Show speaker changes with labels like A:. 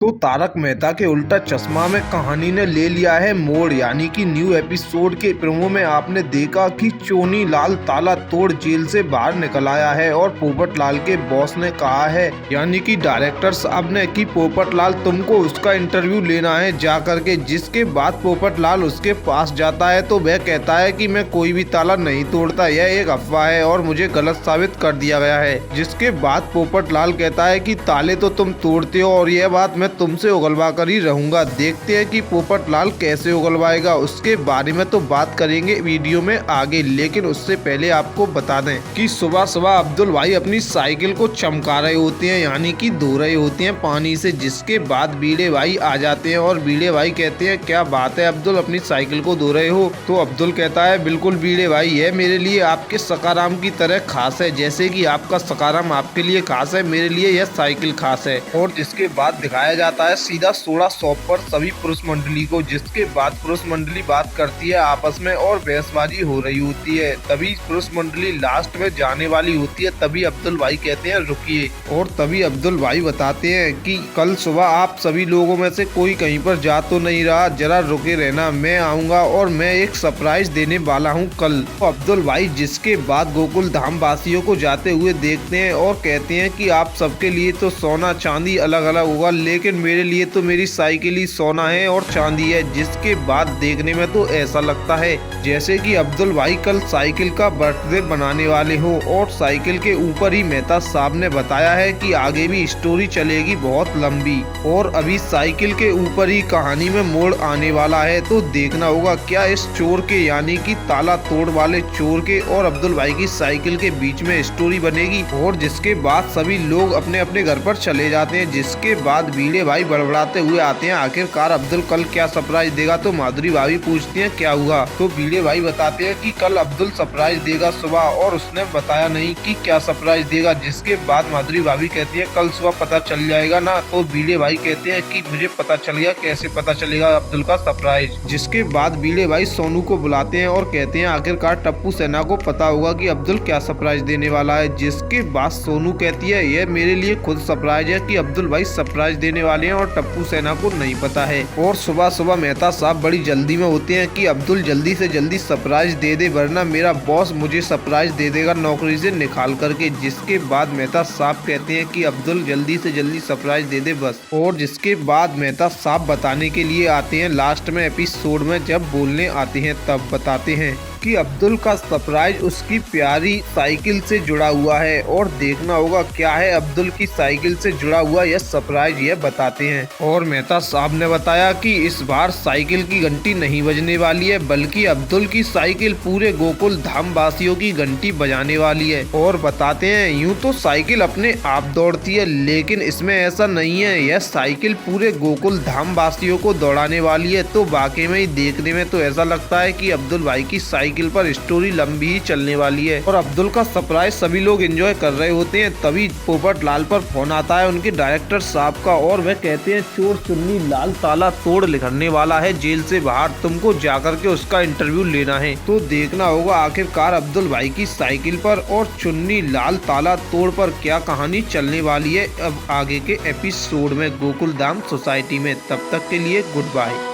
A: तो तारक मेहता के उल्टा चश्मा में कहानी ने ले लिया है मोड़। यानी कि न्यू एपिसोड के प्रोमो में आपने देखा कि चोनी लाल ताला तोड़ जेल से बाहर निकल आया है और पोपट लाल के बॉस ने कहा है, यानी कि डायरेक्टर साहब ने, कि पोपट लाल तुमको उसका इंटरव्यू लेना है जा करके। जिसके बाद पोपट लाल उसके पास जाता है तो वह कहता है कि मैं कोई भी ताला नहीं तोड़ता, यह एक अफवाह है और मुझे गलत साबित कर दिया गया है। जिसके बाद पोपट लाल कहता है कि ताले तो तुम तोड़ते हो और यह बात मैं तुमसे उगलवा कर ही रहूंगा। देखते हैं कि पोपट लाल कैसे उगलवाएगा, उसके बारे में तो बात करेंगे वीडियो में आगे। लेकिन उससे पहले आपको बता दें कि सुबह सुबह अब्दुल भाई अपनी साइकिल को चमका रहे होते हैं, यानी कि धो रहे होते हैं पानी से। जिसके बाद बीड़े भाई आ जाते हैं और बीड़े भाई कहते हैं, क्या बात है अब्दुल, अपनी साइकिल को धो रहे हो? तो अब्दुल कहता है, बिल्कुल बीड़े भाई, यह मेरे लिए आपके सकाराम की तरह खास है। जैसे कि आपका सकाराम आपके लिए खास है, मेरे लिए यह साइकिल खास है। और जिसके बाद दिखाया जाता है सीधा सोडा शॉप पर सभी पुरुष मंडली को। जिसके बाद पुरुष मंडली बात करती है आपस में और बहसबाजी हो रही होती है। तभी पुरुष मंडली लास्ट में जाने वाली होती है। तभी अब्दुल भाई कहते हैं रुकिए, और तभी अब्दुल भाई बताते हैं कि कल सुबह आप सभी लोगों में से कोई कहीं पर जा तो नहीं रहा, जरा रुके रहना, मैं आऊंगा और मैं एक सरप्राइज देने वाला हूं कल। तो अब्दुल भाई जिसके बाद गोकुल धाम वासियों को जाते हुए देखते हैं और कहते हैं कि आप सबके लिए तो सोना चांदी अलग अलग होगा, लेकिन मेरे लिए तो मेरी साइकिल ही सोना है और चांदी है। जिसके बाद देखने में तो ऐसा लगता है जैसे कि अब्दुल भाई कल साइकिल का बर्थडे बनाने वाले हो। और साइकिल के ऊपर ही मेहता साहब ने बताया है कि आगे भी स्टोरी चलेगी बहुत लंबी, और अभी साइकिल के ऊपर ही कहानी में मोड़ आने वाला है। तो देखना होगा क्या इस चोर के, यानी कि ताला तोड़ वाले चोर के और अब्दुल भाई की साइकिल के बीच में स्टोरी बनेगी। और जिसके बाद सभी लोग अपने अपने घर पर चले जाते हैं। जिसके बाद बीड़े भाई बड़बड़ाते हुए आते हैं, आखिरकार अब्दुल कल क्या सरप्राइज देगा? तो माधुरी भाभी पूछती हैं क्या हुआ? तो बीड़े भाई बताते हैं कि कल अब्दुल सरप्राइज देगा सुबह, और उसने बताया नहीं कि क्या सरप्राइज देगा। जिसके बाद माधुरी भाभी कहती है कल सुबह पता चल जाएगा ना। तो बीड़े भाई कहते हैं कि मुझे पता चल गया, कैसे पता चलेगा अब्दुल का सरप्राइज? जिसके बाद बीड़े भाई सोनू को बुलाते हैं और कहते हैं आखिरकार टप्पू सेना को पता होगा कि अब्दुल क्या सरप्राइज देने वाला है। जिसके बाद सोनू कहती है यह मेरे लिए खुद सरप्राइज है कि अब्दुल भाई सरप्राइज देने वाले हैं और टप्पू सेना को नहीं पता है। और सुबह सुबह मेहता साहब बड़ी जल्दी में होते हैं कि अब्दुल जल्दी से जल्दी सरप्राइज दे दे, वरना मेरा बॉस मुझे सरप्राइज दे देगा नौकरी से निकाल करके। जिसके बाद मेहता साहब कहते हैं कि अब्दुल जल्दी से जल्दी सरप्राइज दे दे बस। और जिसके बाद मेहता साहब बताने के लिए आते हैं लास्ट में एपिसोड में, जब बोलने आते हैं तब बताते हैं कि अब्दुल का सरप्राइज उसकी प्यारी साइकिल से जुड़ा हुआ है। और देखना होगा क्या है अब्दुल की साइकिल से जुड़ा हुआ यह सरप्राइज, यह बताते हैं। और मेहता साहब ने बताया कि इस बार साइकिल की घंटी नहीं बजने वाली है, बल्कि अब्दुल की साइकिल पूरे गोकुल धाम वासियों की घंटी बजाने वाली है। और बताते हैं यूँ तो साइकिल अपने आप दौड़ती है, लेकिन इसमें ऐसा नहीं है, यह साइकिल पूरे गोकुल धाम वासियों को दौड़ाने वाली है। तो वाकई में ही देखने में तो ऐसा लगता है कि अब्दुल भाई की साइकिल पर स्टोरी लंबी ही चलने वाली है। और अब्दुल का सरप्राइज सभी लोग एंजॉय कर रहे होते हैं। तभी पोपट लाल पर फोन आता है उनके डायरेक्टर साहब का, और वह कहते हैं चोर चुन्नी लाल ताला तोड़ निकलने वाला है जेल से बाहर, तुमको जाकर के उसका इंटरव्यू लेना है। तो देखना होगा आखिरकार अब्दुल भाई की साइकिल पर और चुन्नी लाल ताला तोड़ पर क्या कहानी चलने वाली है अब आगे के एपिसोड में गोकुल धाम सोसाइटी में। तब तक के लिए गुड बाय।